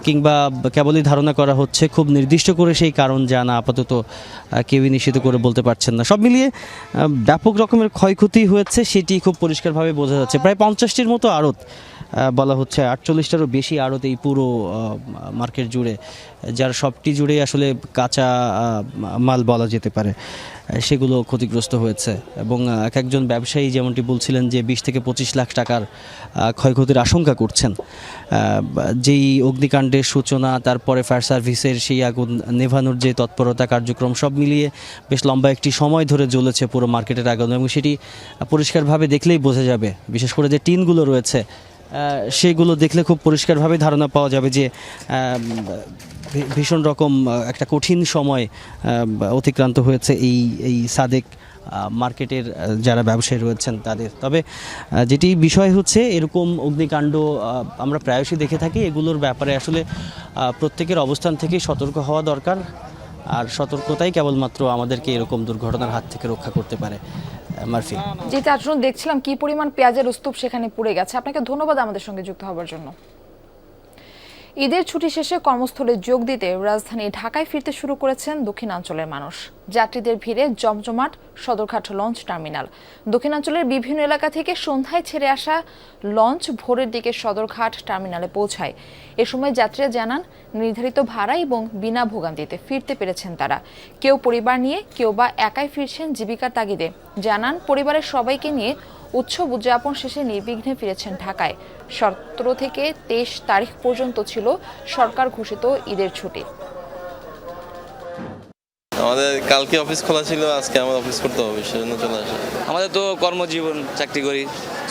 কিংবা কেবলই ধারণা করা হচ্ছে, খুব নির্দিষ্ট করে সেই কারণ জানা আপাতত কেউই নিশ্চিত করে বলতে পারছেন না। সব মিলিয়ে ব্যাপক রকমের ক্ষয়ক্ষতি হয়েছে সেটি খুব পরিষ্কারভাবে বোঝা যাচ্ছে। প্রায় 50টির মতো আড়ত বলা হচ্ছে, 48টারও বেশি আড়ত এই পুরো মার্কেট জুড়ে, যার সবটি জুড়েই আসলে কাঁচা মাল বলা যেতে পারে, সেগুলো ক্ষতিগ্রস্ত হয়েছে। এবং এক একজন ব্যবসায়ী যেমনটি বলছিলেন যে 20 থেকে 25 লাখ টাকার ক্ষয়ক্ষতির আশঙ্কা করছেন। যেই অগ্নিকাণ্ডের সূচনা, তারপরে ফায়ার সার্ভিসের সেই আগুন নেভানোর যে তৎপরতা কার্যক্রম, সব মিলিয়ে বেশ লম্বা একটি সময় ধরে জ্বলেছে পুরো মার্কেটের আগুন, এবং সেটি পরিষ্কারভাবে দেখলেই বোঝা যাবে। বিশেষ করে যে টিনগুলো রয়েছে সেগুলো দেখলে খুব পরিষ্কারভাবে ধারণা পাওয়া যাবে যে ভীষণ রকম একটা কঠিন সময় অতিক্রান্ত হয়েছে এই সাদেক মার্কেটের যারা ব্যবসায়ী রয়েছেন তাদের। তবে যেটি বিষয় হচ্ছে, এরকম অগ্নিকাণ্ড আমরা প্রায়শই দেখে থাকি। এগুলোর ব্যাপারে আসলে প্রত্যেকের অবস্থান থেকে সতর্ক হওয়া দরকার, আর সতর্কতাই কেবলমাত্র আমাদেরকে এরকম দুর্ঘটনার হাত থেকে রক্ষা করতে পারে। মারফি, যেটা আসলে দেখছিলাম কি পরিমাণ পেঁয়াজের স্তূপ সেখানে পুড়ে গেছে। আপনাকে ধন্যবাদ আমাদের সঙ্গে যুক্ত হওয়ার জন্য। ঈদের ছুটি শেষে কর্মস্থলে যোগ দিতে রাজধানী ঢাকায় ফিরতে শুরু করেছেন দক্ষিণাঞ্চলের মানুষ। যাত্রীদের ভিড়ে জমজমাট সদরঘাট লঞ্চ টার্মিনাল। দক্ষিণাঞ্চলের বিভিন্ন এলাকা থেকে সন্ধ্যায় ছেড়ে আসা লঞ্চ ভোরের দিকে সদরঘাট টার্মিনালে পৌঁছায়। এ সময় যাত্রীরা জানান, নির্ধারিত ভাড়া এবং বিনা ভোগান্তিতে ফিরতে পেরেছেন তারা। কেউ পরিবার নিয়ে, কেউ বা একাই ফিরছেন জীবিকার তাগিদে। জানান, পরিবারের সবাইকে নিয়ে উৎসব উদযাপন শেষে নির্বিঘ্নে ফিরেছেন ঢাকায়। 17 থেকে 23 তারিখ পর্যন্ত ছিল সরকার ঘোষিত ঈদের ছুটি। আমাদের কালকে অফিস খোলা ছিল, আজকে আমার অফিস করতে হবে, সেজন্য চলে আসে। আমাদের তো কর্মজীবন, চাকরি করি,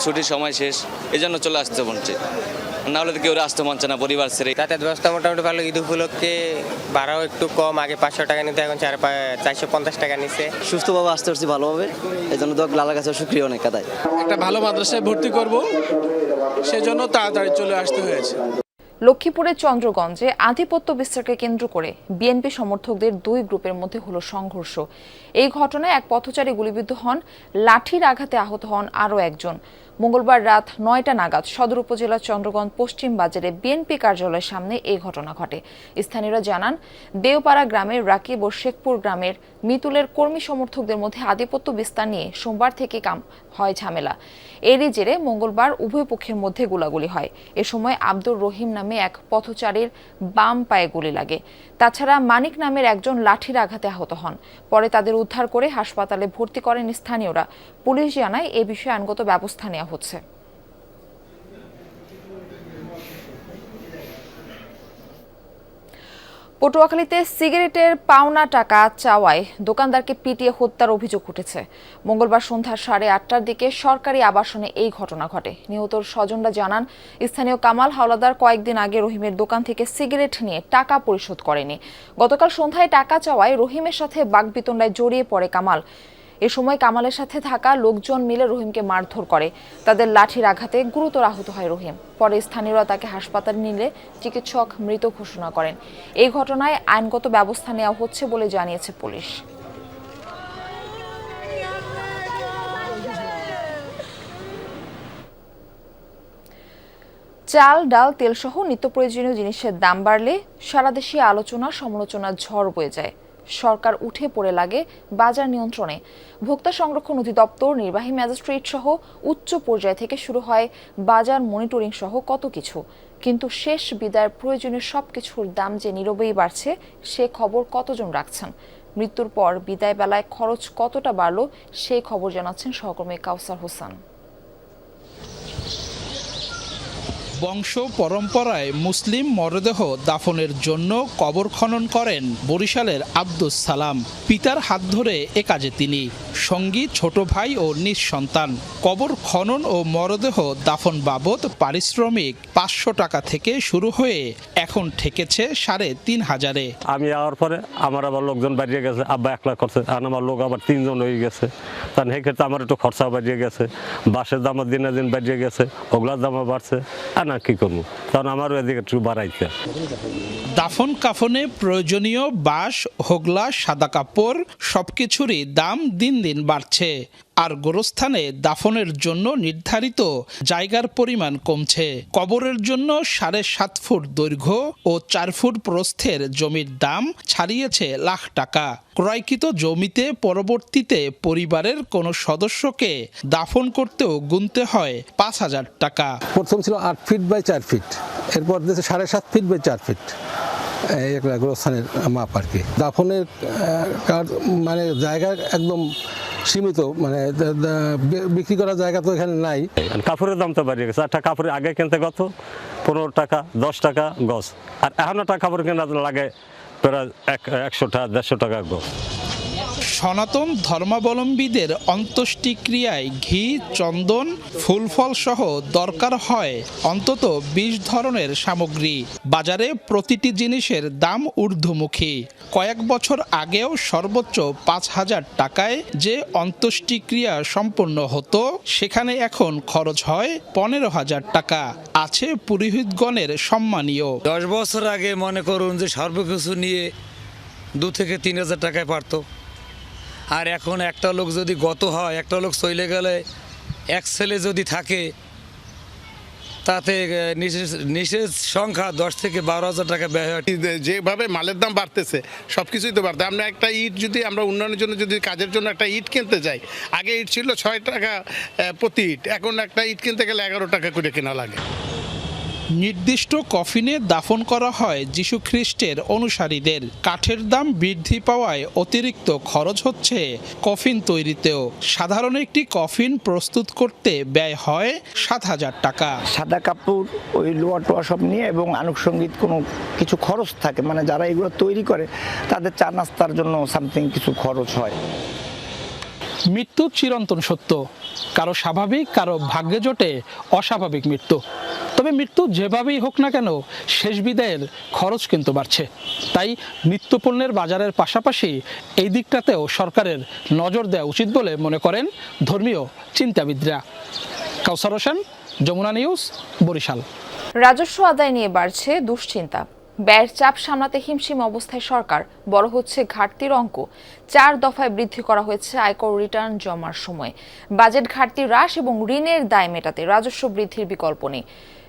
ছুটির সময় শেষ, এই জন্য চলে আসতে মনছে। না হলে তো কেউ আসতে মনছে না পরিবার ছেড়ে। যাতায়াত ব্যবস্থা মোটামুটি ভালো। ঈদ উপলক্ষে ভাড়াও একটু কম, আগে 500 টাকা নিতে, এখন 450 টাকা নিচ্ছে। সুস্থভাবে আসতে পারছি ভালোভাবে, এই জন্য তো লালার কাছে শুক্রিয়া অনেক কাদায়। একটা ভালো মাদ্রাসায় ভর্তি করব, সেজন্য তাড়াতাড়ি চলে আসতে হয়েছে। লক্ষ্মীপুরের চন্দ্রগঞ্জে আধিপত্য বিস্তারকে কেন্দ্র করে বিএনপি সমর্থকদের দুই গ্রুপের মধ্যে হলো সংঘর্ষ। এই ঘটনায় এক পথচারী গুলিবিদ্ধ হন, লাঠির আঘাতে আহত হন আরও একজন। মঙ্গলবার রাত 9টা নাগাদ সদর উপজেলার চন্দ্রগঞ্জ পশ্চিম বাজারে বিএনপি কার্যালয়ের সামনে এই ঘটনা ঘটে। স্থানীয়রা জানান, দেওপাড়া গ্রামের রাকিব ও শেখপুর গ্রামের মিতুলের কর্মী সমর্থকদের মধ্যে আধিপত্য বিস্তার নিয়ে সোমবার থেকে হয় ঝামেলা। এরই জেরে মঙ্গলবার উভয় পক্ষের মধ্যে গোলাগুলি হয়। এ সময় আব্দুর রহিম নামে এক পথচারীর বাম পায়ে গুলি লাগে। তাছাড়া মানিক নামের একজন লাঠির আঘাতে আহত হন। পরে তাদের উদ্ধার করে হাসপাতালে ভর্তি করেন স্থানীয়রা। পুলিশ জানায়, এ বিষয়ে আইনগত ব্যবস্থা নেওয়া হচ্ছে। পটুয়াখালীতে সিগারেটের পাওনা টাকা চাওয়ায় দোকানদারকে পিটিয়ে হত্যার অভিযোগ উঠেছে। মঙ্গলবার সন্ধ্যা 8:30টার দিকে সরকারি আবাসনে এই ঘটনা ঘটে। নিহতর স্বজনরা জানান, স্থানীয় কামাল হাওলাদার কয়েকদিন আগে রহিমের দোকান থেকে সিগারেট নিয়ে টাকা পরিশোধ করেনি। গতকাল সন্ধ্যায় টাকা চাওয়ায় রহিমের সাথে বাকবিতণ্ডায় জড়িয়ে পড়ে কামাল। এ সময় কামালের সাথে থাকা লোকজন মিলে রহিমকে মারধর করে। তাদের লাঠির আঘাতে গুরুতর আহত হয় রহিম। পরে স্থানীয়রা তাকে হাসপাতালে নিলে চিকিৎসক মৃত ঘোষণা করেন। এই ঘটনায় আইনগত ব্যবস্থা নেওয়া হচ্ছে বলে জানিয়েছে পুলিশ। চাল, ডাল, তেলসহ নিত্য প্রয়োজনীয় জিনিসের দাম বাড়লে সারা দেশে আলোচনা সমালোচনার ঝড় বয়ে যায়। সরকার উঠে পড়ে লাগে বাজার নিয়ন্ত্রণে। ভোক্তা সংরক্ষণ অধিদপ্তর, নির্বাহী ম্যাজিস্ট্রেট সহ উচ্চ পর্যায় থেকে শুরু হয় বাজার মনিটরিং সহ কত কিছু। কিন্তু শেষ বিদায়ের প্রয়োজনীয় সবকিছুর দাম যে নীরবেই বাড়ছে, সে খবর কতজন রাখছেন? মৃত্যুর পর বিদায় বেলায় খরচ কতটা বাড়লো, সেই খবর জানাচ্ছেন সহকর্মী কাউসার হোসেন। বংশ পরম্পরায় মুসলিম মরদেহ দাফনের জন্য কবর খনন করেন বরিশালের আব্দুস সালাম। পিতার হাত ধরে এ কাজে তিনি, সঙ্গী ছোট ভাই ও নিজ সন্তান। কবর খনন ও মরদেহ দাফন বাবদ পারিশ্রমিক 500 টাকা থেকে শুরু হয়ে এখন ঠেকেছে 3500-এ। আমি যাওয়ার পরে আমার আবার লোকজন বাড়িয়ে গেছে, আব্বা 1 লাখ করছে, আর আমার লোক আবার 3 জন হয়ে গেছে। তার সেক্ষেত্রে আমার একটু খরচা বাড়িয়ে গেছে, বাসের দামও দিনে দিন বাড়িয়ে গেছে, ওগুলার দামও বাড়ছে। আর না কি করবো, কারণ আমারও এদিকে একটু বাড়াইছে। দাফন কাফনে প্রয়োজনীয় বাঁশ, হোগলা, সাদা কাপড় সবকিছুরই দাম দিন দিন বাড়ছে। আর গোরস্থানে দাফনের জন্য নির্ধারিত জায়গার পরিমাণ কমছে। কবরের জন্য 7.5 ফুট দৈর্ঘ্য ও 4 ফুট প্রস্থের জমির দাম ছাড়িয়েছে লাখ টাকা। ক্রয়কৃত জমিতে পরবর্তীতে পরিবারের কোনো সদস্যকে দাফন করতেও গুনতে হয় 5,000 টাকা। প্রথম ছিল 8 ফিট বাই 4 ফিট, এরপর দিয়েছে 7.5 ফিট বাই 4 ফিট গোরস্থানের মাপ আর কি। দাফনের মানে জায়গা একদম সীমিত, মানে বিক্রি করার জায়গা তো এখানে নাই। কাপড়ের দাম তো বাড়িয়ে গেছে। একটা কাপড় আগে কিনতে কত 15 টাকা 10 টাকা গজ, আর এখন একটা কাপড় কেনা লাগে প্রায় 100 টাকা 150 টাকা গজ। সনাতন ধর্মাবলম্বীদের অন্ত্যেষ্টিক্রিয়ায় ঘি, চন্দন, ফুল ফল সহ দরকার হয় অন্তত 20 ধরনের সামগ্রী। বাজারে প্রতিটি জিনিসের দাম ঊর্ধ্বমুখী। কয়েক বছর আগেও সর্বোচ্চ 5,000 টাকায় যে অন্ত্যেষ্টিক্রিয়া সম্পন্ন হতো, সেখানে এখন খরচ হয় 15,000 টাকা। আছে পুরোহিতগণের সম্মানীয়। 10 বছর আগে মনে করুন যে সর্বকিছু নিয়ে 2 থেকে 3,000 টাকায় পারতো, আর এখন একটা লোক যদি গত হয়, একটা লোক চলে গেলে এক ছেলে যদি থাকে, তাতে নিশেষ সংখ্যা 10 থেকে 12,000 টাকা ব্যয় হয়। যেভাবে মালের দাম বাড়তেছে সব কিছুই তো বাড়তে। আমরা একটা ইট যদি আমরা উন্নয়নের জন্য যদি কাজের জন্য একটা ইট কিনতে যাই, আগে ইট ছিল 6 টাকা প্রতি ইট, এখন একটা ইট কিনতে গেলে 11 টাকা করে কেনা লাগে। নির্দিষ্ট কফিনে দাফন করা হয় যীশু খ্রিস্টের অনুসারীদের। কাঠের দাম বৃদ্ধি পাওয়ায় অতিরিক্ত খরচ হচ্ছে কফিন তৈরিতেও। সাধারণ একটি কফিন প্রস্তুত করতে ব্যয় হয় 7,000 টাকা। সাদা কাপড়, ওই লোয়া টোয়া সব নিয়ে এবং আনুষঙ্গিক কোনো কিছু খরচ থাকে, মানে যারা এগুলো তৈরি করে তাদের চা নাস্তার জন্য সামথিং কিছু খরচ হয়। মৃত্যু চিরন্তন সত্য, কারো স্বাভাবিক, কারো ভাগ্যে জোটে অস্বাভাবিক মৃত্যু। তবে মৃত্যু যেভাবেই হোক না কেন, শেষ বিদায়ের খরচ কিন্তু বাড়ছে। তাই নিত্যপণ্যের বাজারের পাশাপাশি এই দিকটাতেও সরকারের নজর দেওয়া উচিত বলে মনে করেন ধর্মীয় চিন্তাবিদরা। কাউসার হোসেন, যমুনা নিউজ, বরিশাল। রাজস্ব আদায় নিয়ে বাড়ছে দুশ্চিন্তা। ব্যয়ের চাপ সামলাতে হিমশিম অবস্থায় সরকার। বড় হচ্ছে ঘাটতির অঙ্ক। 4 দফায় বৃদ্ধি করা হয়েছে আয়কর রিটার্ন জমার সময়। বাজেট ঘাটতি হ্রাস এবং ঋণের দায় মেটাতে রাজস্ব বৃদ্ধির বিকল্প নেই।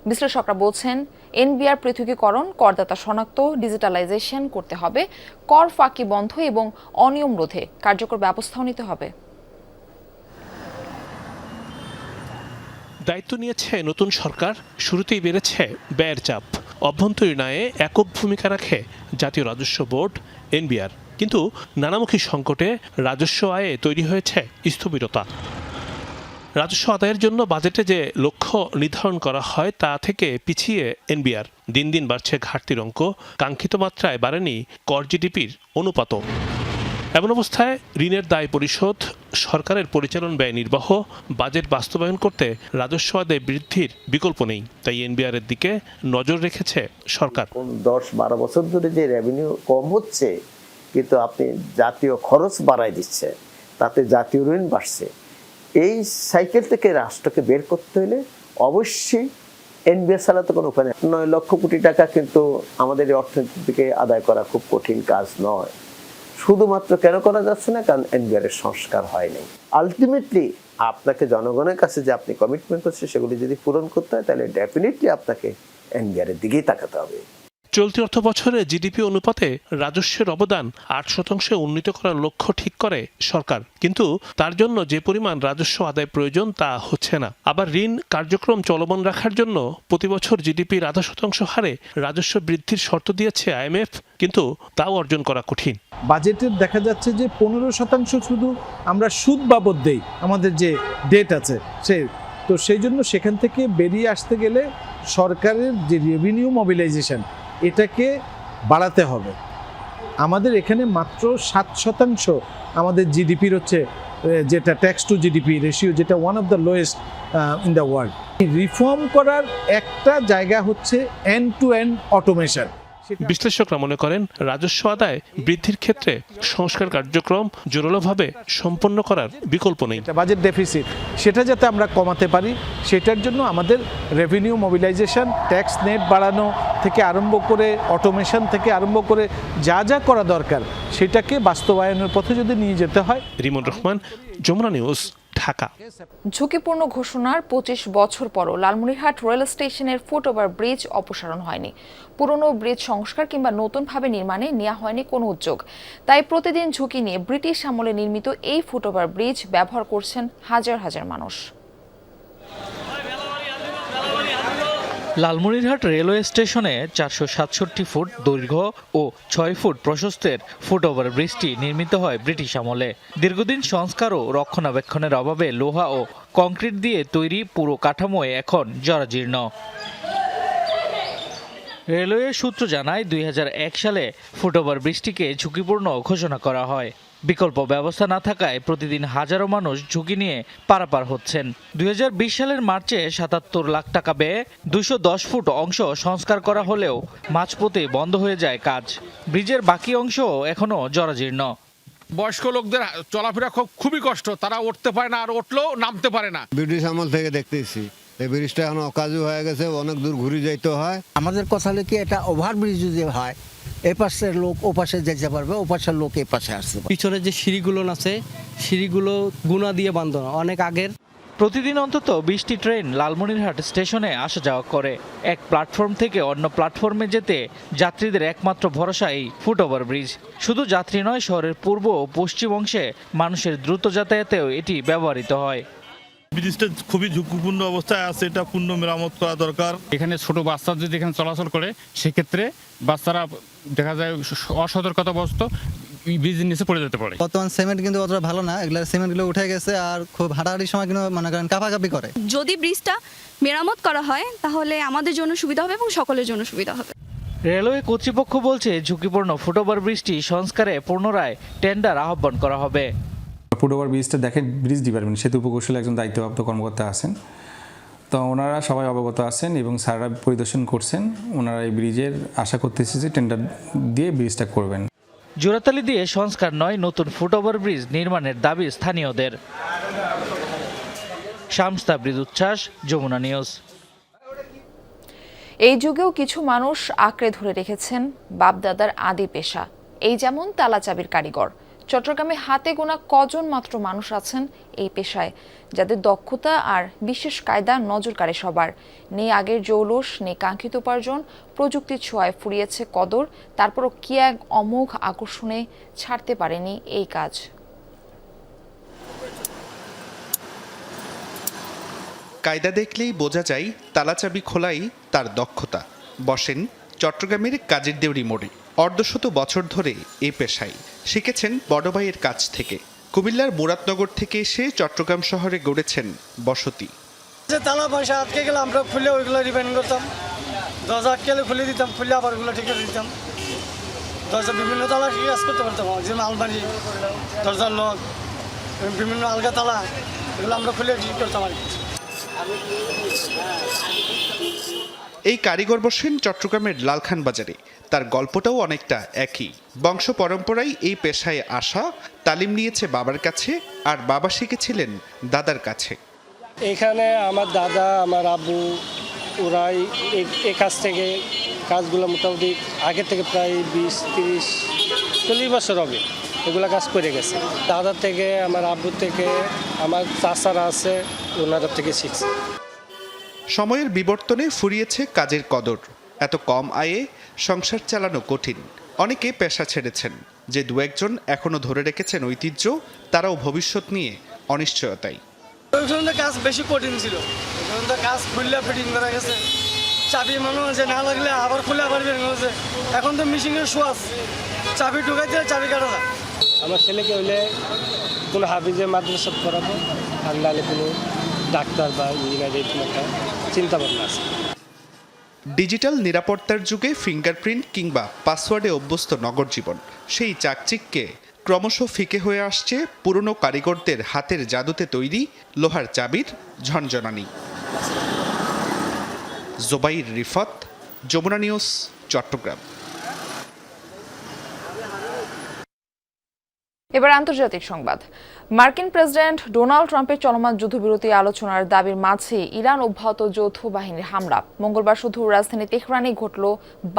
বিশ্লেষকরা বলছেন, এনবিআর পৃথকীকরণ, করদাতা শনাক্ত, ডিজিটালাইজেশন করতে হবে, কর ফাঁকি বন্ধ এবং অনিয়ম রোধে কার্যকর ব্যবস্থাও নিতে হবে। দায়িত্ব নিয়েছে নতুন সরকার। শুরুতেই বেড়েছে ব্যয়ের চাপ। অভ্যন্তরীণ আয়ে একক ভূমিকা রাখে জাতীয় রাজস্ব বোর্ড এনবিআর। কিন্তু নানামুখী সংকটে রাজস্ব আয়ে তৈরি হয়েছে স্থবিরতা। রাজস্ব আদায়ের জন্য বাজেটে যে লক্ষ্য নির্ধারণ করা হয় তা থেকে পিছিয়ে এনবিআর। দিন দিন বাড়ছে ঘাটতির অঙ্ক। কাঙ্ক্ষিত মাত্রায় বাড়েনি কর জিডিপির অনুপাতও। এমন অবস্থায় ঋণের দায় পরিশোধ, সরকারের পরিচালন ব্যয় নির্বাহ, বাজেট বাস্তবায়ন করতে রাজস্ব আদায় বৃদ্ধির বিকল্প নেই। তাই এনবিআর এর দিকে নজর রেখেছে সরকার। 10-12 বছর ধরে যে রেভিনিউ কম হচ্ছে, কিন্তু আপনি জাতীয় খরচ বাড়াই দিচ্ছে, তাতে জাতীয় ঋণ বাড়ছে। এই সাইকেল থেকে রাষ্ট্রকে বের করতে হলে অবশ্যই এনবিআর ছাড়া তো কোনো উপায় নেই। 9 লক্ষ কোটি টাকা কিন্তু আমাদের অর্থনীতি থেকে আদায় করা খুব কঠিন কাজ নয়। শুধুমাত্র কেন করা যাচ্ছে না? কারণ এনবিআর এর সংস্কার হয়নি। আলটিমেটলি আপনাকে জনগণের কাছে যে আপনি কমিটমেন্ট করছেন, সেগুলি যদি পূরণ করতে হয়, তাহলে ডেফিনেটলি আপনাকে এনবিআর এর দিকেই তাকাতে হবে। চলতি অর্থ বছরে জিডিপি অনুপাতে রাজস্বের অবদান 8% উন্নীত করার লক্ষ্য ঠিক করে সরকার। কিন্তু তার জন্য যে পরিমাণ রাজস্ব আদায় প্রয়োজন তা হচ্ছে না। আবার ঋণ কার্যক্রম চলমান রাখার জন্য প্রতি বছর জিডিপির 0.5% হারে রাজস্ব বৃদ্ধির শর্ত দিয়েছে আইএমএফ, কিন্তু তাও অর্জন করা কঠিন। বাজেটের দেখা যাচ্ছে যে 15% শুধু আমরা সুদ বাবদ দেই, আমাদের যে ডেট আছে তো সেই জন্য সেখান থেকে বেরিয়ে আসতে গেলে সরকারের যে রেভিনিউ মোবিলাইজেশন, এটাকে বাড়াতে হবে। আমাদের এখানে মাত্র 7% আমাদের জিডিপির হচ্ছে, যেটা ট্যাক্স টু জিডিপি রেশিও, যেটা one of the lowest in the world. Reform করার একটা জায়গা হচ্ছে এন্ড টু এন্ড অটোমেশন। বিশ্লেষকরা মনে করেন, রাজস্ব আদায় বৃদ্ধির ক্ষেত্রে সংস্কার কার্যক্রম জোরালোভাবে সম্পন্ন করার বিকল্প নেই। বাজেট ডেফিসিট, সেটা যাতে আমরা কমাতে পারি, সেটার জন্য আমাদের রেভিনিউ মোবিলাইজেশন, ট্যাক্স নেট বাড়ানো থেকে আরম্ভ করে, অটোমেশন থেকে আরম্ভ করে যা যা করা দরকার, সেটাকে বাস্তবায়নের পথে যদি নিয়ে যেতে হয়। রিমন রহমান, যমুনা নিউজ, ঢাকা। ঝুঁকিপূর্ণ ঘোষণার 25 বছর পরও লালমনিরহাট রেল স্টেশনের ফুটওভার ব্রিজ অপসারণ হয়নি। পুরনো ব্রিজ সংস্কার কিংবা নতুনভাবে নির্মাণে নেওয়া হয়নি কোনো উদ্যোগ। তাই প্রতিদিন ঝুঁকি নিয়ে ব্রিটিশ আমলে নির্মিত এই ফুটওভার ব্রিজ ব্যবহার করছেন হাজার হাজার মানুষ। লালমনিরহাট রেলওয়ে স্টেশনে 467 ফুট দৈর্ঘ্য ও 6 ফুট প্রশস্তের ফুটওভার ব্রিজটি নির্মিত হয় ব্রিটিশ আমলে। দীর্ঘদিন সংস্কার ও রক্ষণাবেক্ষণের অভাবে লোহা ও কংক্রিট দিয়ে তৈরি পুরো কাঠামোয় এখন জরাজীর্ণ। রেলওয়ে সূত্র জানায় 2001 সালে ফুটওভার ব্রিজটিকে ঝুঁকিপূর্ণ ঘোষণা করা হয়। বিকল্প ব্যবস্থা না থাকায় প্রতিদিন হাজারো মানুষ ঝুঁকি নিয়ে পারাপার হচ্ছেন। 2020 সালের মার্চে 77 লাখ টাকা ব্যয়ে 210 ফুট অংশ সংস্কার করা হলেও মাঝপথে বন্ধ হয়ে যায় কাজ। ব্রিজের বাকি অংশ এখনো জরাজীর্ণ। বয়স্ক লোকদের চলাফেরা খুবই কষ্ট, তারা উঠতে পারে না, আর উঠলেও নামতে পারে না। ব্রিটিশ আমল থেকে দেখতেছি এই ব্রিজটা এখন অকাজু হয়ে গেছে, অনেক দূর ঘুরে যাইতে হয়। আমাদের কথা হলো কি, এটা ওভারব্রিজ যদি হয় এ পাশের লোক ও পাশে যেতে পারবে, ও পাশের লোক এ পাশে আসতে পারবে। পিছনে যে সিঁড়িগুলো আছে সিঁড়িগুলো গুণা দিয়ে বাঁধানো অনেক আগের। প্রতিদিন অন্তত 20টি ট্রেন লালমনিরহাট স্টেশনে আসা যাওয়া করে। এক প্ল্যাটফর্ম থেকে অন্য প্ল্যাটফর্মে যেতে যাত্রীদের একমাত্র ভরসা এই ফুটওভার ব্রিজ। শুধু যাত্রী নয়, শহরের পূর্ব ও পশ্চিম অংশে মানুষের দ্রুত যাতায়াতেও এটি ব্যবহৃত হয়। ব্রিজটা খুবই ঝুঁকিপূর্ণ অবস্থায় আছে, এটা পূর্ণ মেরামত করা দরকার। এখানে ছোট বাচ্চা যদি এখানে চলাচল করে, সেক্ষেত্রে বাচ্চারা দেখা যায় অসতর্কতাবশত ব্রিজের নিচে পড়ে যেতে পারে। বর্তমান সিমেন্ট কিন্তু অতটা ভালো না, এগুলো সিমেন্টগুলো উঠে গেছে আর খুব হাঁটাহাঁটির সময় কিন্তু মনে করেন কাঁপাকাঁপি করে। যদি ব্রিজটা মেরামত করা হয় তাহলে আমাদের জন্য সুবিধা হবে এবং সকলের জন্য সুবিধা হবে। রেলওয়ে কর্তৃপক্ষ বলছে ঝুঁকিপূর্ণ ফুটওভার ব্রিজটি সংস্কারে পুনরায় টেন্ডার আহ্বান করা হবে। ফুটওভার ব্রিজটা দেখে ব্রিজ ডিপার্টমেন্ট সেতু উপকৌশলে একজন দায়িত্বপ্রাপ্ত কর্মকর্তা আছেন, তো ওনারা সবাই অবগত আছেন এবং স্যাররা পরিদর্শন করছেন। ওনারা এই ব্রিজের আশা করতেছে যে টেন্ডার দিয়ে ব্রিজটা করবেন। জোড়াতালি দিয়ে সংস্কার নয়, নতুন ফুটওভার ব্রিজ নির্মাণের দাবি স্থানীয়দের। শামস তাবরিজ উচ্ছ্বাস, যমুনা নিউজ। এই যুগেও কিছু মানুষ আঁকড়ে ধরে রেখেছেন বাপদাদার আদি পেশা। এই যেমন তালা চাবির কারিগর। চট্টগ্রামে হাতে গোনা কজন মাত্র মানুষ আছেন এই পেশায়, যাদের দক্ষতা আর বিশেষ কায়দা নজর কাড়ে সবার। নেই আগের জৌলুস, নেই কাঙ্ক্ষিত উপার্জন, প্রযুক্তির ছোঁয়ায় ফুরিয়েছে কদর। তারপরও কি এক অমোঘ আকর্ষণে ছাড়তে পারেনি এই কাজ। কায়দা দেখলেই বোঝা যায় তালাচাবি খোলাই তার দক্ষতা। বসেন চট্টগ্রামের কাজের দেউরি মোড়ে। অর্ধশত বছর ধরে এ পেশায় শিখেছেন বড় ভাইয়ের কাছ থেকে। কুমিল্লার মুরাদনগর থেকে এসে চট্টগ্রাম শহরে গড়েছেন বসতি। তালা পয়সা আটকে গেলে আমরা খুলে ওইগুলো রিপেয়ারিং করতাম, দরজা আটকে গেলে খুলে দিতাম, খুলে আবার ওগুলো ঠিক করে দিতাম। দরজা বিভিন্ন তালা কাজ করতে পারতাম, যেমন আলমারি, দরজার লক, বিভিন্ন আলগা তালা, এগুলো আমরা খুলে ঠিক করতাম আর কি। এই কারিগর বসেন চট্টগ্রামের লালখান বাজারে। তার গল্পটাও অনেকটা একই। বংশ পরম্পরায় এই পেশায় আসা, তালিম নিয়েছে বাবার কাছে, আর বাবা শিখেছিলেন দাদার কাছে। এখানে আমার দাদা, আমার আব্বু, ওরাই এই কাজ থেকে কাজগুলো মোটামুটি আগে থেকে প্রায় 20-30-40 বছর হবে এগুলো কাজ করে গেছে। দাদার থেকে, আমার আব্বুর থেকে, আমার চাচারা আছে, ওনাদের থেকে শিখছে। সময়ের বিবর্তনে ফুরিয়েছে কাজের কদর। এত কম আয়ে সংসার চালানো কঠিন। অনেকে পেশা ছেড়েছেন। যে দু একজন এখনো ধরে রেখেছেন ঐতিহ্য, তারাও ভবিষ্যৎ নিয়ে অনিশ্চয়তায়। কাজ বেশি কঠিন ছিল, কাজ খুললে ফিটিং করা গেছে, চাবি মনে হচ্ছে না লাগলে আবার খুলে আবার বের হচ্ছে। এখন তো মেশিনের সোয়াস, চাবি ঢুকাই দিলে চাবি কাটা যায়। আমার ছেলেকে হইলে কোনো হাফিজে মাদ্রাসা পড়াবো, আর নাহলে কোনো ডাক্তার বা ইঞ্জিনিয়ারের একটা চিন্তা ভাবনা আছে। ডিজিটাল নিরাপত্তার যুগে ফিঙ্গারপ্রিন্ট কিংবা পাসওয়ার্ডে অভ্যস্ত নগর জীবন, সেই চাকচিক্যে ক্রমশ ফিকে হয়ে আসছে পুরনো কারিগরদের হাতের জাদুতে তৈরি লোহার চাবির ঝনঝনানি। জোবাইর রিফাত, যমুনা নিউজ, চট্টগ্রাম। এবার আন্তর্জাতিক সংবাদ। মার্কিন প্রেসিডেন্ট ডোনাল্ড ট্রাম্পের চলমান যুদ্ধবিরতি আলোচনার দাবির মাঝে ইরান অব্যাহত যৌথ বাহিনীর হামলা। মঙ্গলবার শুধু রাজধানী তেহরানে ঘটল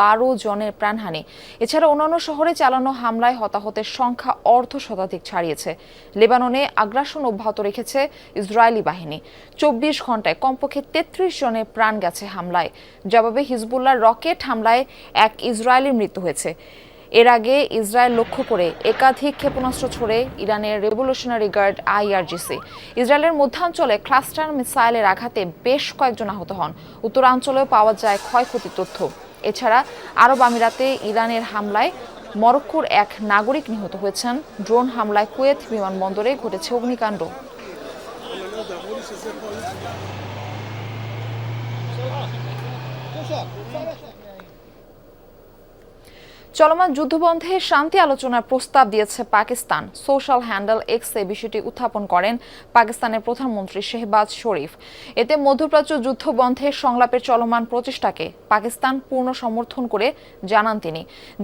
12 জনের প্রাণহানি। এছাড়া অন্যান্য শহরে চালানো হামলায় হতাহতের সংখ্যা অর্ধশতাধিক ছাড়িয়েছে। লেবাননে আগ্রাসন অব্যাহত রেখেছে ইসরায়েলি বাহিনী। 24 ঘন্টায় কমপক্ষে 33 জনের প্রাণ গেছে হামলায়। জবাবে হিজবুল্লাহর রকেট হামলায় এক ইসরায়েলির মৃত্যু হয়েছে। এর আগে ইসরায়েল লক্ষ্য করে একাধিক ক্ষেপণাস্ত্র ছড়ে ইরানের রেভলিউশনারি গার্ড IRGC। ইসরায়েলের মধ্যাঞ্চলে ক্লাস্টার মিসাইলের আঘাতে বেশ কয়েকজন আহত হন। উত্তরাঞ্চলেও পাওয়া যায় ক্ষয়ক্ষতির তথ্য। এছাড়া আরব আমিরাতে ইরানের হামলায় মরক্কোর এক নাগরিক নিহত হয়েছেন। ড্রোন হামলায় কুয়েত বিমানবন্দরে ঘটেছে অগ্নিকাণ্ড। চলমান যুদ্ধবন্ধে শান্তি আলোচনার প্রস্তাব দিয়েছে পাকিস্তান। সোশ্যাল হ্যান্ডেল এক্সে বিষয়টি উত্থাপন করেন পাকিস্তানের প্রধানমন্ত্রী শেহবাজ শরীফ। এতে মধ্যপ্রাচ্য যুদ্ধবন্ধের সংলাপের চলমান প্রচেষ্টাকে পাকিস্তান পূর্ণ সমর্থন করে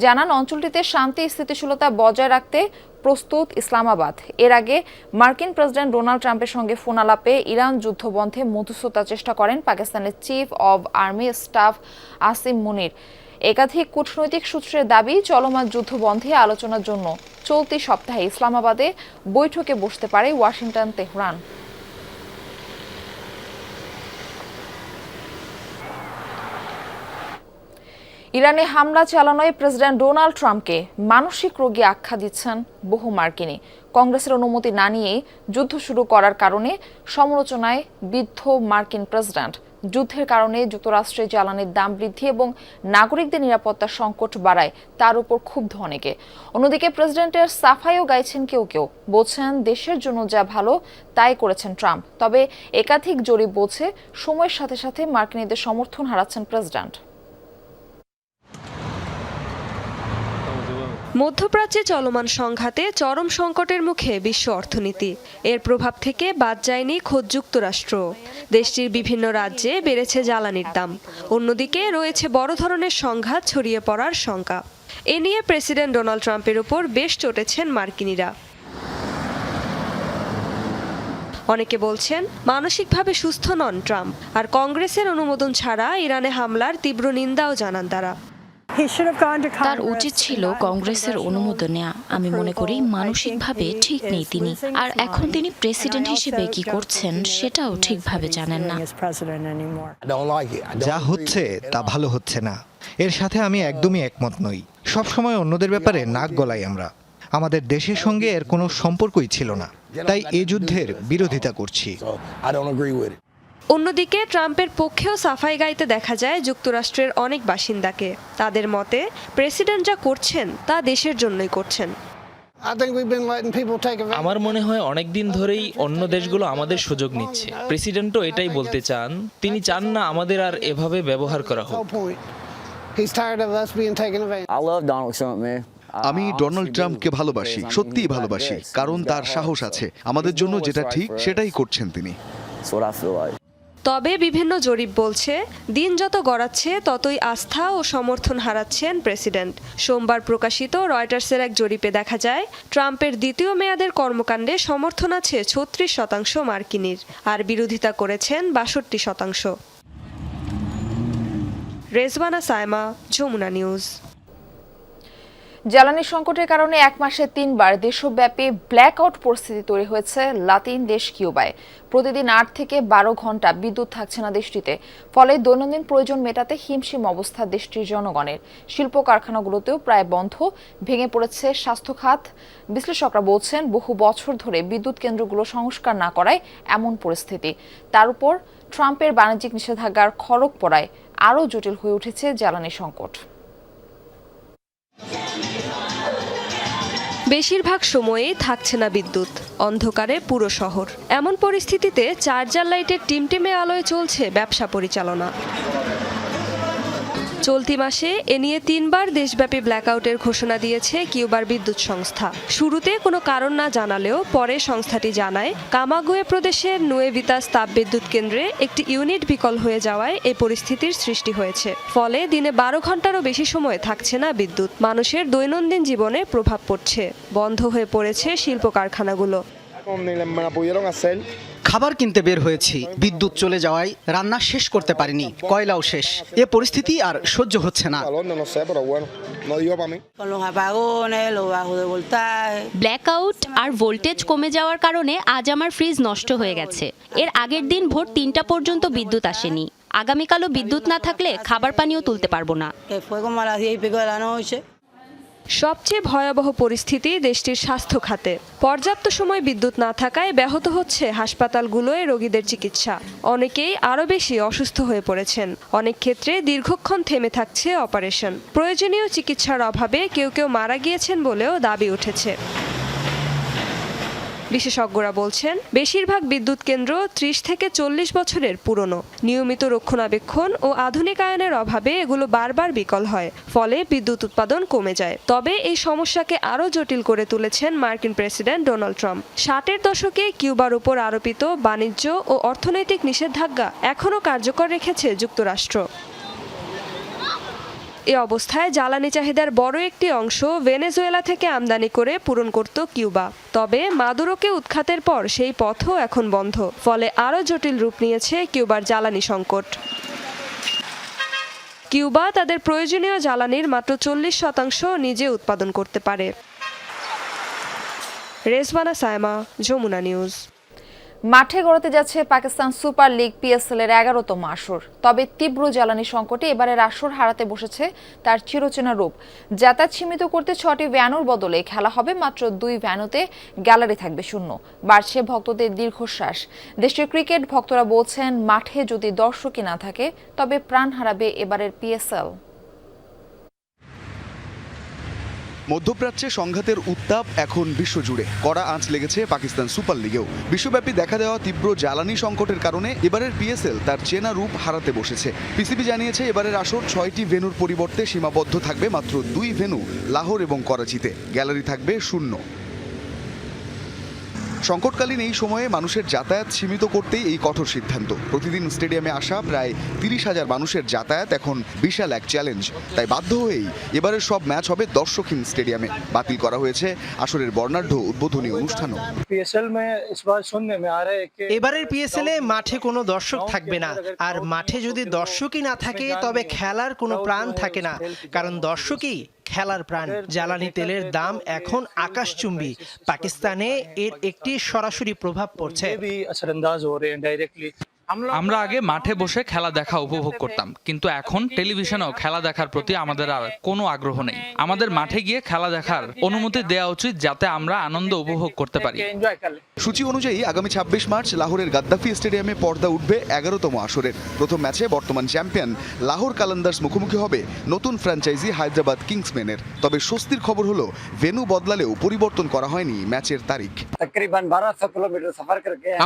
জানান অঞ্চলটিতে শান্তি স্থিতিশীলতা বজায় রাখতে প্রস্তুত ইসলামাবাদ। এর আগে মার্কিন প্রেসিডেন্ট ডোনাল্ড ট্রাম্পের সঙ্গে ফোন আলাপে ইরান যুদ্ধবন্ধে মধ্যস্থতার চেষ্টা করেন পাকিস্তানের chief of army staff Asim Munir. একাধিক কূটনৈতিক সূত্রের দাবি, চলমান যুদ্ধবন্ধে আলোচনার জন্য চলতি সপ্তাহে ইসলামাবাদে বৈঠকে বসতে পারে ওয়াশিংটন তেহরান। ইরানে হামলা চালানোয় প্রেসিডেন্ট ডোনাল্ড ট্রাম্পকে মানসিক রোগী আখ্যা দিচ্ছেন বহু মার্কিনী। কংগ্রেসের অনুমতি না নিয়েই যুদ্ধ শুরু করার কারণে সমালোচনায় বিদ্ধ মার্কিন প্রেসিডেন্ট। যুদ্ধের কারণে যুক্তরাষ্ট্রে জ্বালানির দাম বৃদ্ধি এবং নাগরিকদের নিরাপত্তার সংকট বাড়ায় তার উপর ক্ষুব্ধ অনেকে। অন্যদিকে প্রেসিডেন্টের সাফাইও গাইছেন কেউ কেউ। বলছেন দেশের জন্য যা ভালো তাই করেছেন ট্রাম্প। তবে একাধিক জরিপ বলছে সময়ের সাথে সাথে মার্কিনীদের সমর্থন হারাচ্ছেন প্রেসিডেন্ট। মধ্যপ্রাচ্যে চলমান সংঘাতে চরম সংকটের মুখে বিশ্ব অর্থনীতি। এর প্রভাব থেকে বাদ যায়নি খোদ যুক্তরাষ্ট্র। দেশটির বিভিন্ন রাজ্যে বেড়েছে জ্বালানির দাম। অন্যদিকে রয়েছে বড় ধরনের সংঘাত ছড়িয়ে পড়ার শঙ্কা। এ নিয়ে প্রেসিডেন্ট ডোনাল্ড ট্রাম্পের উপর বেশ চটেছেন মার্কিনীরা। অনেকে বলছেন মানসিকভাবে সুস্থ নন ট্রাম্প, আর কংগ্রেসের অনুমোদন ছাড়া ইরানে হামলার তীব্র নিন্দাও জানান তারা। তার উচিত ছিল কংগ্রেসের অনুমোদন নেওয়া। আমি মনে করি মানসিকভাবে ঠিক নেই তিনি, আর এখন তিনি প্রেসিডেন্ট হিসেবে কি করছেন সেটাও ঠিকভাবে জানেন না। যা হচ্ছে তা ভালো হচ্ছে না, এর সাথে আমি একদমই একমত নই। সবসময় অন্যদের ব্যাপারে নাক গলাই আমরা। আমাদের দেশের সঙ্গে এর কোনো সম্পর্কই ছিল না, তাই এই যুদ্ধের বিরোধিতা করছি। অন্যদিকে ট্রাম্পের পক্ষেও সাফাই গাইতে দেখা যায় যুক্তরাষ্ট্রের অনেক বাসিন্দাকে। তাদের মতে প্রেসিডেন্ট যা করছেন তা দেশের জন্যই করছেন। আমার মনে হয় অনেক দিন ধরেই অন্য দেশগুলো আমাদের সুযোগ নিচ্ছে। প্রেসিডেন্টও এটাই বলতে চান, তিনি চান না আমাদের আর এভাবে ব্যবহার করা হোক। আমি ডোনাল্ড ট্রাম্পকে ভালোবাসি, সত্যিই ভালোবাসি, কারণ তার সাহস আছে। আমাদের জন্য যেটা ঠিক সেটাই করছেন তিনি। তবে বিভিন্ন জরিপ বলছে দিন যত গড়াচ্ছে ততই আস্থা ও সমর্থন হারাচ্ছেন প্রেসিডেন্ট। সোমবার প্রকাশিত রয়টার্সের এক জরিপে দেখা যায় ট্রাম্পের দ্বিতীয় মেয়াদের কর্মকাণ্ডে সমর্থন আছে 36% মার্কিনীর, আর বিরোধিতা করেছেন 62%। রেজওয়ানা সায়মা, যমুনা নিউজ। জ্বালানি সংকটের কারণে এক মাসে 3 বার দেশব্যাপী ব্ল্যাকআউট পরিস্থিতি তৈরি হয়েছে লাতিন দেশ কিউবায়। প্রতিদিন 8 থেকে 12 ঘন্টা বিদ্যুৎ থাকছে না দেশটিতে। ফলে দৈনন্দিন প্রয়োজন মেটাতে হিমশিম অবস্থা দেশটির জনগণের। শিল্প কারখানাগুলোতেও প্রায় বন্ধ। ভেঙে পড়েছে স্বাস্থ্য খাত। বিশ্লেষকরা বলছেন বহু বছর ধরে বিদ্যুৎ কেন্দ্রগুলো সংস্কার না করায় এমন পরিস্থিতি। তার উপর ট্রাম্পের বাণিজ্যিক নিষেধাজ্ঞার খড়গ পড়ায় আরও জটিল হয়ে উঠেছে জ্বালানি সংকট। বেশিরভাগ সময়েই থাকছে না বিদ্যুৎ, অন্ধকারে পুরো শহর। এমন পরিস্থিতিতে চার্জার লাইটের টিমটিমে আলোয় চলছে ব্যবসা পরিচালনা। চলতি মাসে এ নিয়ে 3বার দেশব্যাপী ব্ল্যাকআউটের ঘোষণা দিয়েছে কিউবার বিদ্যুৎ সংস্থা। শুরুতে কোনো কারণ না জানালেও পরে সংস্থাটি জানায় কামাগুয়ে প্রদেশের নুয়েভিতাস তাপবিদ্যুৎ কেন্দ্রে একটি ইউনিট বিকল হয়ে যাওয়ায় এই পরিস্থিতির সৃষ্টি হয়েছে। ফলে দিনে 12 ঘন্টারও বেশি সময় থাকছে না বিদ্যুৎ। মানুষের দৈনন্দিন জীবনে প্রভাব পড়ছে। বন্ধ হয়ে পড়েছে শিল্প কারখানাগুলো। খাবার কিনতে বের হয়েছি, বিদ্যুৎ চলে যাওয়ায় রান্না শেষ করতে পারিনি, কয়লাও শেষ। এ পরিস্থিতি আর সহ্য হচ্ছে না। ব্ল্যাকআউট আর ভোল্টেজ কমে যাওয়ার কারণে আজ আমার ফ্রিজ নষ্ট হয়ে গেছে। এর আগের দিন ভোর 3টা পর্যন্ত বিদ্যুৎ আসেনি। আগামীকালও বিদ্যুৎ না থাকলে খাবার পানিও তুলতে পারবো না। সবচেয়ে ভয়াবহ পরিস্থিতি দেশটির স্বাস্থ্য খাতে। পর্যাপ্ত সময় বিদ্যুৎ না থাকায় ব্যাহত হচ্ছে হাসপাতালগুলোয় রোগীদের চিকিৎসা। অনেকেই আরও বেশি অসুস্থ হয়ে পড়েছেন। অনেক ক্ষেত্রে দীর্ঘক্ষণ থেমে থাকছে অপারেশন। প্রয়োজনীয় চিকিৎসার অভাবে কেউ কেউ মারা গিয়েছেন বলেও দাবি উঠেছে। বিশেষজ্ঞরা বলছেন, বেশিরভাগ বিদ্যুৎ কেন্দ্র 30 থেকে 40 বছরের পুরনো। নিয়মিত রক্ষণাবেক্ষণ ও আধুনিকায়নের অভাবে এগুলো বারবার বিকল হয়। ফলে বিদ্যুৎ উৎপাদন কমে যায়। তবে এই সমস্যাকে আরও জটিল করে তুলেছেন মার্কিন প্রেসিডেন্ট ডোনাল্ড ট্রাম্প। 60-এর দশকে কিউবার উপর আরোপিত বাণিজ্য ও অর্থনৈতিক নিষেধাজ্ঞা এখনও কার্যকর রেখেছে যুক্তরাষ্ট্র। এ অবস্থায় জ্বালানি চাহিদার বড় একটি অংশ ভেনেজুয়েলা থেকে আমদানি করে পূরণ করত কিউবা। তবে মাদুরোকে উৎখাতের পর সেই পথও এখন বন্ধ। ফলে আরও জটিল রূপ নিয়েছে কিউবার জ্বালানি সংকট। কিউবা তাদের প্রয়োজনীয় জ্বালানির মাত্র 40% নিজে উৎপাদন করতে পারে। রেজওয়ানা সায়মা, যমুনা নিউজ। মাঠে গড়াতে যাচ্ছে পাকিস্তান সুপার লিগ PSL এর 11তম আসর। তবে তীব্র জ্বালানি সংকটে এবারের আসর হারাতে বসেছে তার চিরচেনা রূপ। যাতায়াত সীমিত করতে 6টি ভ্যানুর বদলে খেলা হবে মাত্র 2 ভ্যানুতে, গ্যালারি থাকবে শূন্য। বাড়ছে ভক্তদের দীর্ঘশ্বাস। দেশের ক্রিকেট ভক্তরা বলছেন, মাঠে যদি দর্শকই না থাকে তবে প্রাণ হারাবে এবারের PSL। মধ্যপ্রাচ্যে সংঘাতের উত্তাপ এখন বিশ্বজুড়ে। কড়া আঁচ লেগেছে পাকিস্তান সুপার লিগেও। বিশ্বব্যাপী দেখা দেওয়া তীব্র জ্বালানি সংকটের কারণে এবারের PSL তার চেনা রূপ হারাতে বসেছে। PCB জানিয়েছে এবারের আসর 6টি ভেন্যুর পরিবর্তে সীমাবদ্ধ থাকবে মাত্র 2 ভেন্যু, লাহোর এবং করাচিতে। গ্যালারি থাকবে শূন্য। সংকটকালীন এই সময়ে মানুষের যাতায়াত সীমিত করতেই এই কঠোর সিদ্ধান্ত। প্রতিদিন স্টেডিয়ামে আসা প্রায় 30,000 মানুষের যাতায়াত এখন বিশাল এক চ্যালেঞ্জ। তাই বাধ্য হয়েই এবারের সব ম্যাচ হবে দর্শকহীন স্টেডিয়ামে। বাতিল করা হয়েছে আসরের বর্ণাঢ্য উদ্বোধনী অনুষ্ঠানও। এবারের PSL এ মাঠে কোনো দর্শক থাকবে না। আর মাঠে যদি দর্শকই না থাকে তবে খেলার কোনো প্রাণ থাকে না, কারণ দর্শকই খেলার প্রাণ। জ্বালানি তেলের দাম এখন আকাশচুম্বী। পাকিস্তানে এর একটি সরাসরি প্রভাব পড়ছে। আমরা আগে মাঠে বসে খেলা দেখা উপভোগ করতাম, কিন্তু এখন টেলিভিশনেও খেলা দেখার প্রতি আমাদের আর কোনো আগ্রহ নেই। আমাদের মাঠে গিয়ে খেলা দেখার অনুমতি দেওয়া উচিত, যাতে আমরা আনন্দ উপভোগ করতে পারি। সূচি অনুযায়ী আগামী 26 মার্চ লাহোরের গাদ্দাফি স্টেডিয়ামে পর্দা উঠবে 11তম আসরের। প্রথম ম্যাচে বর্তমান চ্যাম্পিয়ন লাহোর কালান্দার্স মুখোমুখি হবে নতুন ফ্র্যাঞ্চাইজি হায়দ্রাবাদ কিংসম্যানের। তবে স্বস্তির খবর হলো, ভেন্যু বদলালেও পরিবর্তন করা হয়নি ম্যাচের তারিখ।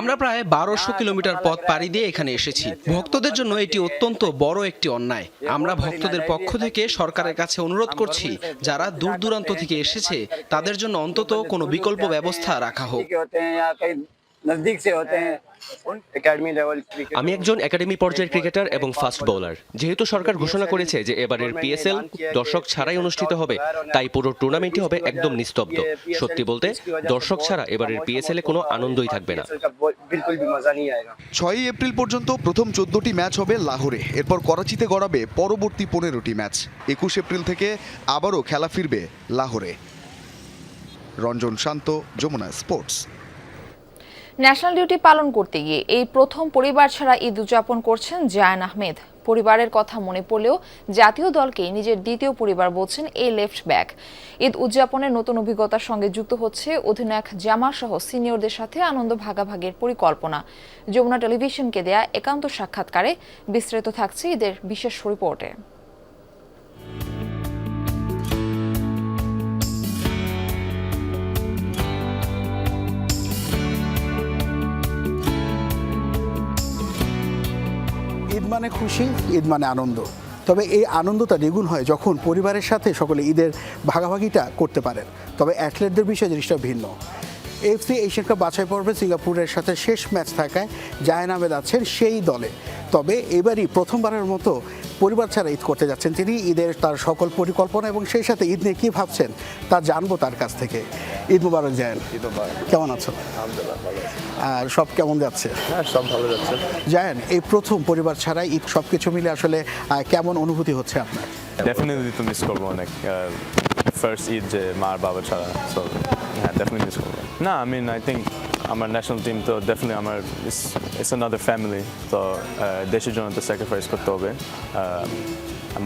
আমরা প্রায় 1200 কিলোমিটার পথ পাড়ি দিয়ে এখানে এসেছি। ভক্তদের জন্য এটি অত্যন্ত বড় একটি অন্যায়। আমরা ভক্তদের পক্ষ থেকে সরকারের কাছে অনুরোধ করছি, যারা দূর দূরান্ত থেকে এসেছে তাদের জন্য অন্তত কোনো বিকল্প ব্যবস্থা রাখা হোক। আমি একজন একাডেমি পর্যায়ের ক্রিকেটার এবং ফাস্ট বোলার। যেহেতু সরকার ঘোষণা করেছে যে এবারের PSL দর্শক ছাড়াই অনুষ্ঠিত হবে, তাই পুরো টুর্নামেন্টই হবে একদম নিস্তব্ধ। সত্যি বলতে, দর্শক ছাড়া এবারের PSL এ কোনো আনন্দই থাকবে না। 6 এপ্রিল পর্যন্ত প্রথম 14টি ম্যাচ হবে লাহোরে। এরপর করাচিতে গড়াবে পরবর্তী 15টি ম্যাচ। 21 এপ্রিল থেকে আবারও খেলা ফিরবে লাহোরে। রঞ্জন শান্ত, যমুনা স্পোর্টস। ন্যাশনাল ডিউটি পালন করতে গিয়ে এই প্রথম পরিবার ছাড়া ঈদ উদযাপন করছেন জায়ান আহমেদ। পরিবারের কথা মনে পড়লেও জাতীয় দলকে নিজের দ্বিতীয় পরিবার বলছেন এই লেফট ব্যাক। ঈদ উদযাপনের নতুন অভিজ্ঞতার সঙ্গে যুক্ত হচ্ছে অধিনায়ক জামাল সহ সিনিয়রদের সাথে আনন্দ ভাগাভাগির পরিকল্পনা। যমুনা টেলিভিশনকে দেয়া একান্ত সাক্ষাৎকারে বিস্তারিত থাকছে ঈদের বিশেষ রিপোর্টে। ঈদ মানে খুশি, ঈদ মানে আনন্দ। তবে এই আনন্দটা দ্বিগুণ হয় যখন পরিবারের সাথে সকলে ঈদের ভাগাভাগিটা করতে পারেন। তবে অ্যাথলেটদের বিষয়ে জিনিসটা ভিন্ন। এফসি এশিয়ান কাপ বাছাই পর্বে সিঙ্গাপুরের সাথে শেষ ম্যাচ থাকায় জায়েন আহমেদ আছেন সেই দলে। তবে এবারই প্রথমবারের মতো পরিবার ছাড়া ঈদ করতে যাচ্ছেন তিনি। ঈদের তার সকল পরিকল্পনা এবং সেই সাথে ঈদ নিয়ে কী ভাবছেন তা জানবো তার কাছ থেকে। ঈদ মুবারক জায়েন। কেমন আছো? আর সব কেমন যাচ্ছে? হ্যাঁ, সব ভালো যাচ্ছে। জায়েন, এই প্রথম পরিবার ছাড়া ঈদ সব কিছু মিলে আসলে কেমন অনুভূতি হচ্ছে আপনার? ডেফিনেটলি তো মিস করবো অনেক, ফার্স্ট ঈদ যে মার বাবা ছাড়া। সো হ্যাঁ, ডেফিনেটলি মিস করবো। না, আই মিন আই থিঙ্ক আমার ন্যাশনাল টিম তো ডেফিনেটলি আমার ইটস অ্যানাদার ফ্যামিলি। তো দেশের জন্য তো স্যাক্রিফাইস করতে হবে।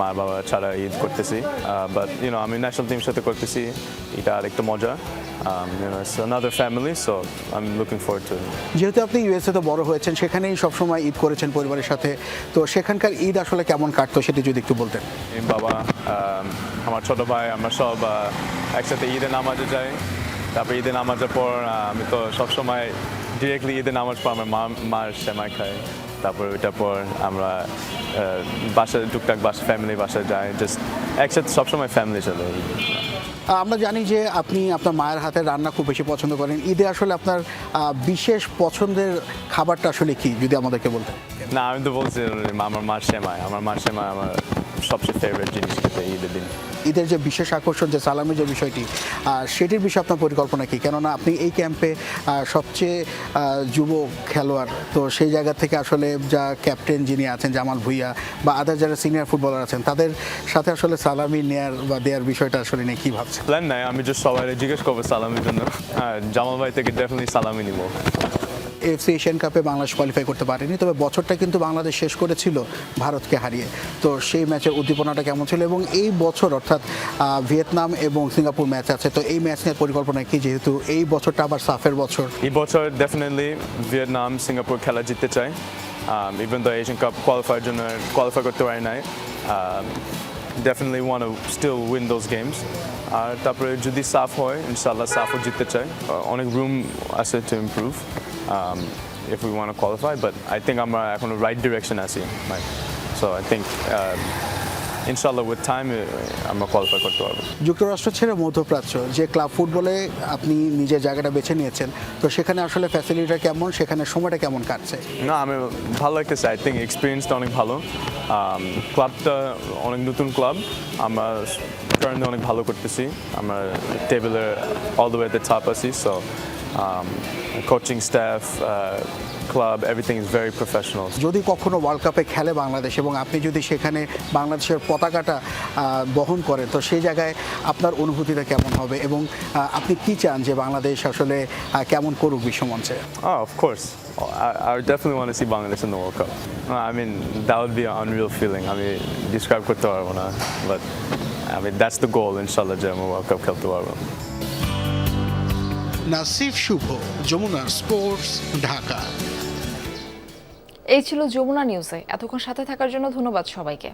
মা বাবা ছাড়া ঈদ করতেছি, বাট আমি ন্যাশনাল টিমের সাথে করতেছি, এটা আরেকটা মজা। It's another family, so I'm looking forward to it. যেহেতু আপনি ইউএসএ তো বড় হয়েছেন, সেখানেই সবসময় ঈদ করেছেন পরিবারের সাথে, তো সেখানকার ঈদ আসলে কেমন কাটতো সেটি যদি একটু বলতেন। বাবা, আমার ছোট ভাই, আমরা সব একসাথে ঈদে নামাজে যাই। তারপর ঈদে নামাজের পর আমি তো সবসময় ডিরেক্টলি ঈদে নামাজ পর আমার মার সেমাই খাই। তারপর ওইটার পর আমরা বাসায় টুকটাক ফ্যামিলি বাসায় যাই, জাস্ট একসাথে সবসময় ফ্যামিলির সাথে। আমরা জানি যে আপনি আপনার মায়ের হাতের রান্না খুব বেশি পছন্দ করেন। ঈদে আসলে আপনার বিশেষ পছন্দের খাবারটা আসলে কি, যদি আমাদেরকে বলতেন। না, আমি তো বলছি আমার মার সেমাই আমার সবচেয়ে ফেভারিট জিনিস খেতে ঈদের দিন। ঈদের যে বিশেষ আকর্ষণ যে সালামির যে বিষয়টি, সেটির বিষয়ে আপনার পরিকল্পনা কি? কেননা আপনি এই ক্যাম্পে সবচেয়ে যুব খেলোয়াড়, তো সেই জায়গা থেকে আসলে যা ক্যাপ্টেন যিনি আছেন জামাল ভুঁইয়া বা আদার যারা সিনিয়র ফুটবলার আছেন, তাদের সাথে আসলে সালামি নেয়ার বা দেওয়ার বিষয়টা আসলে নিয়ে কী ভাবছেন? প্ল্যান নাই, আমি জাস্ট সবাই জিজ্ঞেস করবো সালামির জন্য। জামাল ভাই থেকে ডেফিনেটলি সালামি নিব। এফসি এশিয়ান কাপে বাংলাদেশ কোয়ালিফাই করতে পারেনি, তবে বছরটা কিন্তু বাংলাদেশ শেষ করেছিল ভারতকে হারিয়ে। তো সেই ম্যাচের উদ্দীপনাটা কেমন ছিল? এবং এই বছর অর্থাৎ ভিয়েতনাম এবং সিঙ্গাপুর ম্যাচ আছে, তো এই ম্যাচ নিয়ে পরিকল্পনা কি, যেহেতু এই বছরটা আবার সাফের বছর? এই বছর ডেফিনেটলি ভিয়েতনাম সিঙ্গাপুর খেলা জিততে চাই। Even the Asian cup qualify করতে পারি নাই, definitely want to still win those games. আর তারপরে যদি সাফ হয়, ইনশাআল্লাহ সাফও জিততে চাই। অনেক রুম আছে to improve if we want to qualify, but I think আমরা এখন right direction আছি, so I think ইনশাআল্লাহ with time আমরা কোয়ালিফাই করতে পারবো। যুক্তরাষ্ট্র ছেড়ে মধ্যপ্রাচ্য যে ক্লাব ফুটবলে আপনি নিজের জায়গাটা বেছে নিয়েছেন, তো সেখানে আসলে ফ্যাসিলিটিটা কেমন, সেখানে সময়টা কেমন কাটছে? না, আমি ভালো লাগতেছে। আই থিঙ্ক এক্সপিরিয়েন্সটা অনেক ভালো। ক্লাবটা অনেক নতুন ক্লাব, আমরা কারেন্টলি অনেক ভালো করতেছি। আমরা টেবিলের all the way the top আছি। So coaching staff, club, everything is very professional. যদি কখনো ওয়ার্ল্ড কাপে খেলে বাংলাদেশ এবং আপনি যদি সেখানে বাংলাদেশের পতাকাটা বহন করেন, তো সেই জায়গায় আপনার অনুভূতিটা কেমন হবে এবং আপনি কি চান যে বাংলাদেশ আসলে কেমন করুক বিশ্বমঞ্চে? Of course, I would definitely want to see Bangladesh in the World Cup. I mean, that would be an unreal feeling. I mean, describe করতে পারবো না, but I mean that's the goal. Inshallah, যে আমরা world cup খেলতে পারবো। নাসিফ শুভ, Jamuna sports, Dhaka. এই ছিল যমুনা নিউজে। এতক্ষণ সাথে থাকার জন্য ধন্যবাদ সবাইকে।